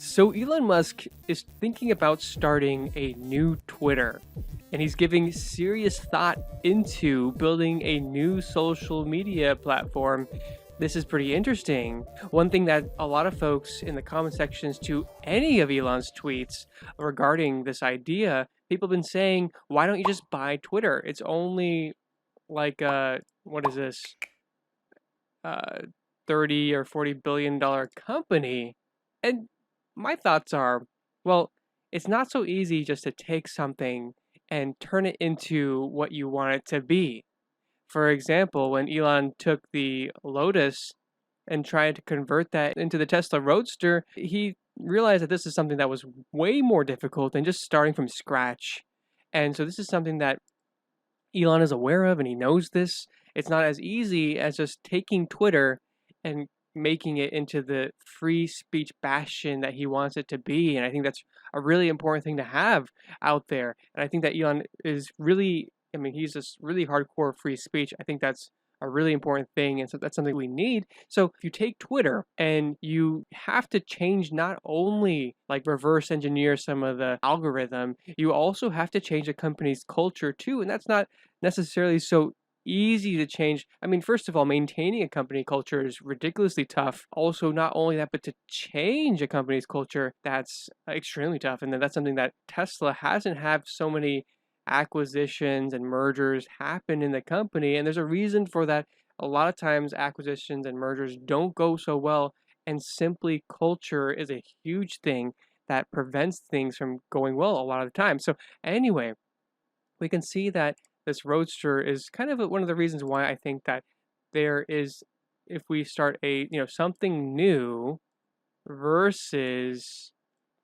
So Elon Musk is thinking about starting a new Twitter, and he's giving serious thought into building a new social media platform. This is pretty interesting. One thing that a lot of folks in the comment sections to any of Elon's tweets regarding this idea, people have been saying, why don't you just buy Twitter? It's only like what is this? Uh 30 or 40 billion dollar company. And my thoughts are, well, it's not so easy just to take something and turn it into what you want it to be. For example, when Elon took the Lotus and tried to convert that into the Tesla Roadster, he realized that this is something that was way more difficult than just starting from scratch. And so this is something that Elon is aware of and he knows this. It's not as easy as just taking Twitter and making it into the free speech bastion that he wants it to be. And I think that's a really important thing to have out there. And I think that Elon is really, I mean, he's just really hardcore free speech. I think that's a really important thing. And so that's something we need. So if you take Twitter and you have to change not only like reverse engineer some of the algorithm, you also have to change a company's culture too. And that's not necessarily so easy to change. I mean, first of all, maintaining a company culture is ridiculously tough. Also, not only that, but to change a company's culture, that's extremely tough. And then that's something that Tesla hasn't had so many acquisitions and mergers happen in the company. And there's a reason for that. A lot of times acquisitions and mergers don't go so well. And simply culture is a huge thing that prevents things from going well a lot of the time. So anyway, we can see that this Roadster is kind of one of the reasons why I think that there is, if we start a, something new versus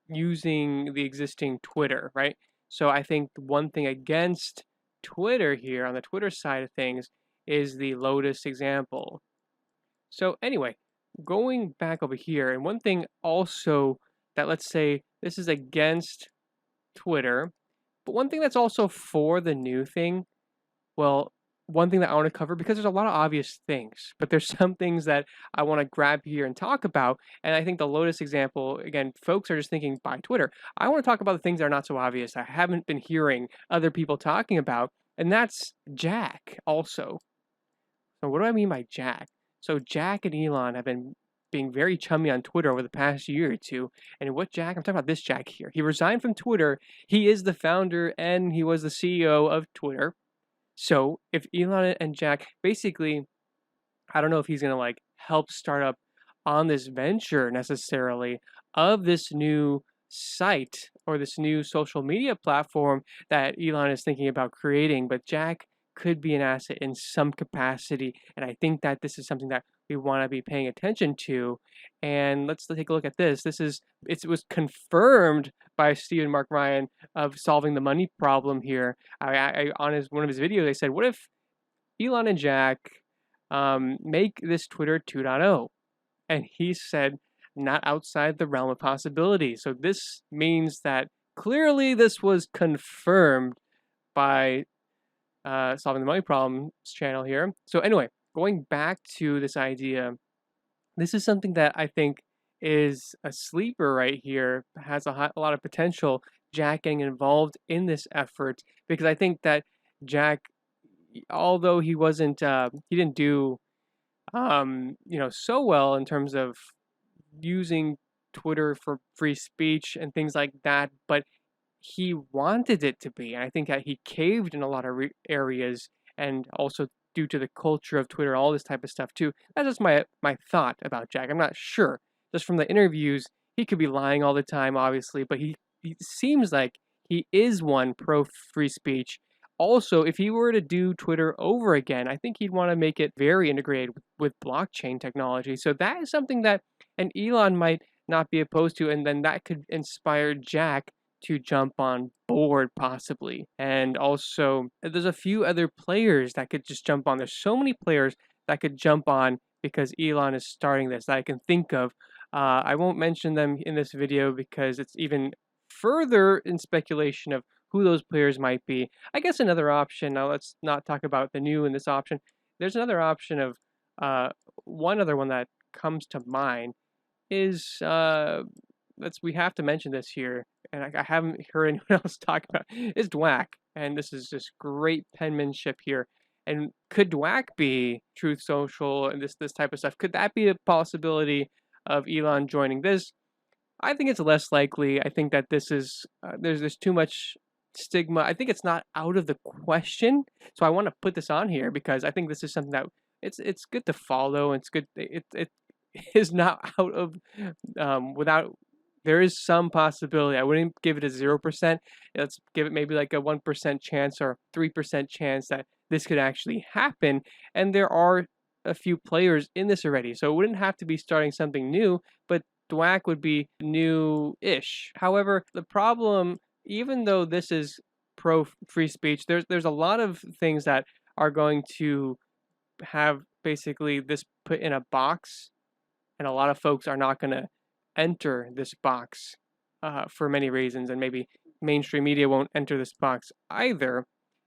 using the existing Twitter, right? So I think one thing against Twitter here on the Twitter side of things is the Lotus example. So anyway, going back over here, and one thing also that, let's say this is against Twitter, but one thing that's also for the new thing, well, one thing that I want to cover, because there's a lot of obvious things, but there's some things that I want to grab here and talk about. And I think the Lotus example, again, folks are just thinking by Twitter. I want to talk about the things that are not so obvious. I haven't been hearing other people talking about, and that's Jack also. So what do I mean by Jack? So Jack and Elon have been being very chummy on Twitter over the past year or two. And what Jack, I'm talking about this Jack here. He resigned from Twitter. He is the founder and he was the CEO of Twitter. So if Elon and Jack, basically, I don't know if he's going to like help start up on this venture necessarily of this new site or this new social media platform that Elon is thinking about creating, but Jack could be an asset in some capacity. And I think that this is something that we want to be paying attention to. And let's take a look at this. It was confirmed by Stephen Mark Ryan of solving the money problem here. On one of his videos, they said, what if Elon and Jack make this Twitter 2.0? And he said, not outside the realm of possibility. So this means that clearly this was confirmed by Solving the Money Problems channel here. So anyway, going back to this idea, this is something that I think is a sleeper right here, has a lot of potential, Jack getting involved in this effort, because I think that Jack, although he didn't do, so well in terms of using Twitter for free speech and things like that, but he wanted it to be. And I think that he caved in a lot of areas, and also due to the culture of Twitter, all this type of stuff too. That's just my thought about Jack. I'm not sure. Just from the interviews, he could be lying all the time, obviously, but he seems like he is one pro free speech. Also, if he were to do Twitter over again, I think he'd want to make it very integrated with blockchain technology. So that is something that an Elon might not be opposed to, and then that could inspire Jack to jump on board possibly. And also, there's a few other players that could just jump on. There's so many players that could jump on because Elon is starting this that I can think of. I won't mention them in this video because it's even further in speculation of who those players might be. I guess another option, now let's not talk about the new in this option. There's another option of one other one that comes to mind is we have to mention this here, and I haven't heard anyone else talk about is Dwack, and this is just great penmanship here. And could Dwack be Truth Social and this type of stuff? Could that be a possibility of Elon joining this? I think it's less likely. I think that this is there's too much stigma. I think it's not out of the question. So I want to put this on here because I think this is something that it's good to follow. And it's good. It is not out of without. There is some possibility. I wouldn't give it a 0%. Let's give it maybe like a 1% chance or 3% chance that this could actually happen. And there are a few players in this already, so it wouldn't have to be starting something new. But Dwack would be new-ish. However, the problem, even though this is pro free speech, there's a lot of things that are going to have basically this put in a box, and a lot of folks are not going to enter this box for many reasons, and maybe mainstream media won't enter this box either.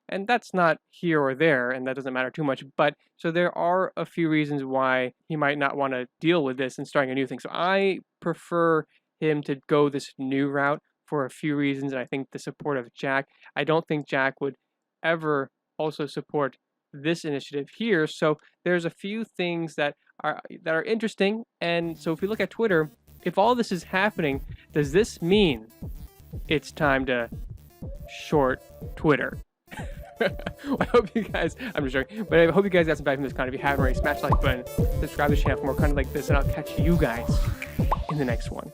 And that's not here or there, and that doesn't matter too much. But so there are a few reasons why he might not want to deal with this and starting a new thing. So I prefer him to go this new route for a few reasons. And I think the support of Jack, I don't think Jack would ever also support this initiative here. So there's a few things that are interesting. And so if we look at Twitter, if all this is happening, does this mean it's time to short Twitter? I hope you guys, I'm just joking, but I hope you guys got some value from this content. If you haven't already, smash the like button, subscribe to the channel for more content like this, and I'll catch you guys in the next one.